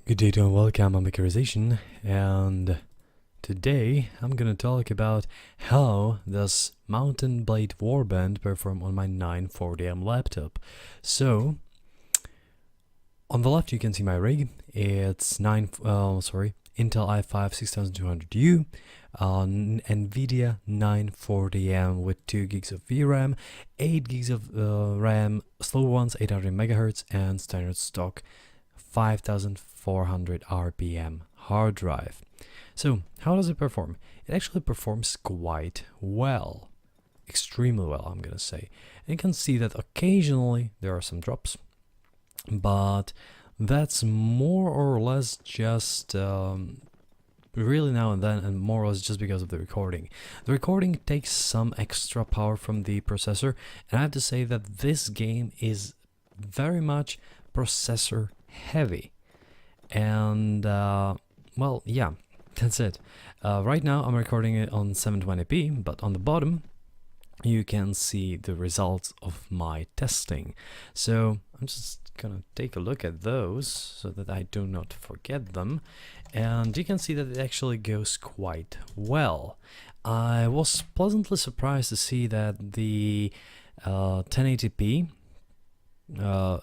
Good day and welcome, I'm Makerization, and today I'm gonna talk about how does Mount&Blade Warband perform on my 940M laptop. So, on the left you can see my rig. It's Intel i5 6200U, nVidia 940M with 2 gigs of VRAM, 8 gigs of RAM, slow ones 800 MHz, and standard stock 5400 RPM hard drive. So how does it perform? It actually performs quite well, extremely well, I'm gonna say. And you can see that occasionally there are some drops, but that's more or less just really now and then, and more or less just because of the recording. The recording takes some extra power from the processor, and I have to say that this game is very much processor heavy. And well, yeah, that's it. Right now I'm recording it on 720p, but on the bottom you can see the results of my testing. So I'm just gonna take a look at those so that I do not forget them, and you can see that it actually goes quite well. I was pleasantly surprised to see that the 1080p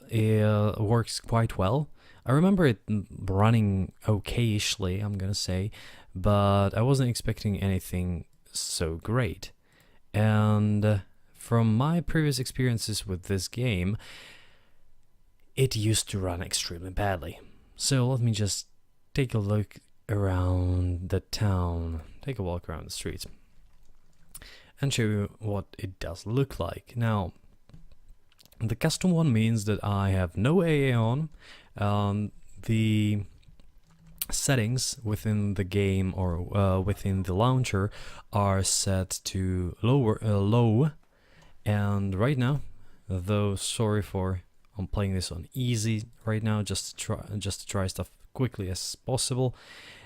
it works quite well. I remember it running okay-ishly, I'm gonna say, but I wasn't expecting anything so great. And from my previous experiences with this game, it used to run extremely badly. So let me just take a look around the town, take a walk around the streets, and show you what it does look like. Now, the custom one means that I have no AA on. The settings within the game or within the launcher are set to low, and right now, though sorry for I'm playing this on easy right now just to try stuff quickly as possible.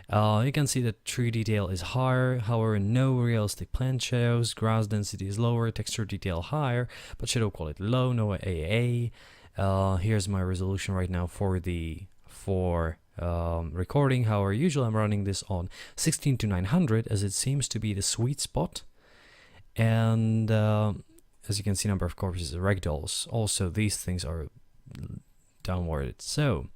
You can see that tree detail is higher, however no realistic plant shadows, grass density is lower, texture detail higher, but shadow quality low, no AA. Here's my resolution right now for recording. However, usually I'm running this on 16:900 as it seems to be the sweet spot. And as you can see, number of corpses, ragdolls. Also, these things are downwarded. So,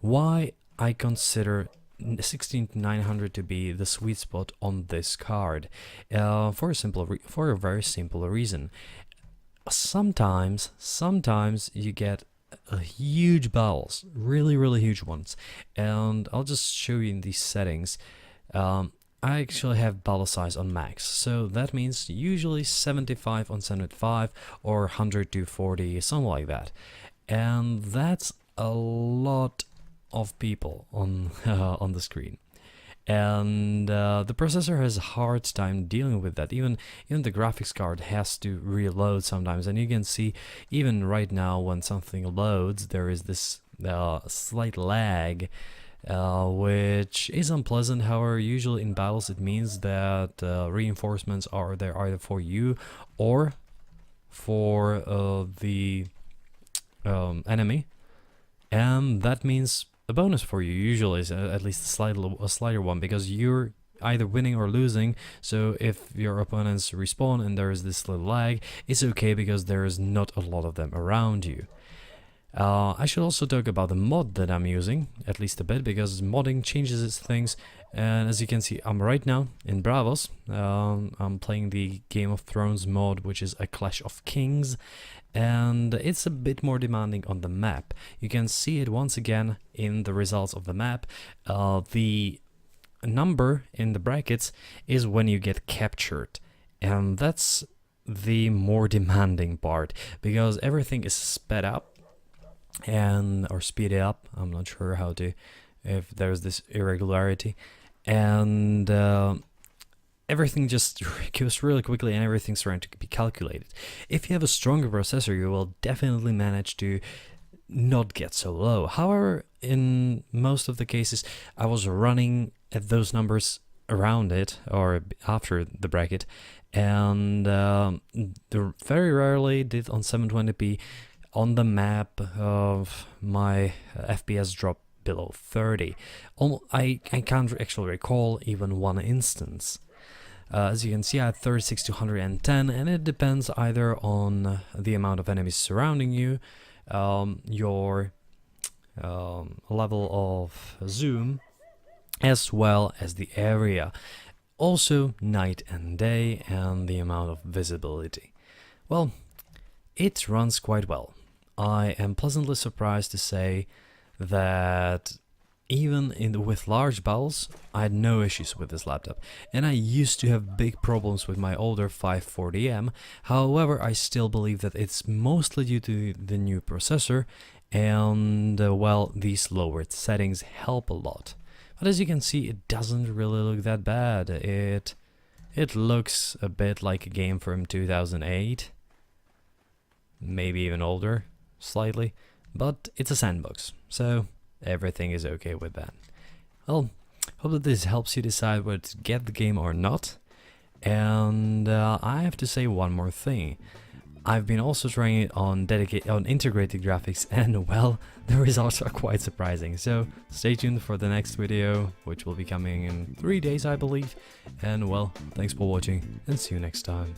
why I consider 16:900 to be the sweet spot on this card? For a very simple reason. Sometimes you get huge battles, really huge ones, and I'll just show you in these settings. I actually have battle size on max, so that means usually 75 on 75 or 100 to 40, something like that, and that's a lot of people on on the screen. And the processor has a hard time dealing with that. Even the graphics card has to reload sometimes, and you can see even right now when something loads there is this slight lag, which is unpleasant. However, usually in battles it means that reinforcements are there either for you or for the enemy, and that means a bonus for you usually is at least a slighter one, because you're either winning or losing. So if your opponents respawn and there is this little lag, it's okay because there is not a lot of them around you. I should also talk about the mod that I'm using, at least a bit, because modding changes things. And as you can see, I'm right now in Bravos. I'm playing the Game of Thrones mod, which is a Clash of Kings, and it's a bit more demanding on the map. You can see it once again in the results of the map. The number in the brackets is when you get captured, and that's the more demanding part, because everything is sped up or speed up. I'm not sure how to, if there's this irregularity, and everything just goes really quickly and everything's trying to be calculated. If you have a stronger processor, you will definitely manage to not get so low. However, in most of the cases, I was running at those numbers around it or after the bracket, and very rarely did on 720p on the map of my FPS drop below 30. I can't actually recall even one instance. As you can see, I had 36 to 110, and it depends either on the amount of enemies surrounding you, your level of zoom, as well as the area. Also night and day and the amount of visibility. Well, it runs quite well. I am pleasantly surprised to say that even with large battles, I had no issues with this laptop. And I used to have big problems with my older 540M. However, I still believe that it's mostly due to the new processor, and well, these lowered settings help a lot. But as you can see, it doesn't really look that bad. It looks a bit like a game from 2008, maybe even older, slightly, but it's a sandbox, so everything is okay with that. Well, hope that this helps you decide whether to get the game or not. And I have to say one more thing. I've been also trying it on integrated graphics, and well, the results are quite surprising. So stay tuned for the next video, which will be coming in 3 days, I believe. And well, thanks for watching, and see you next time.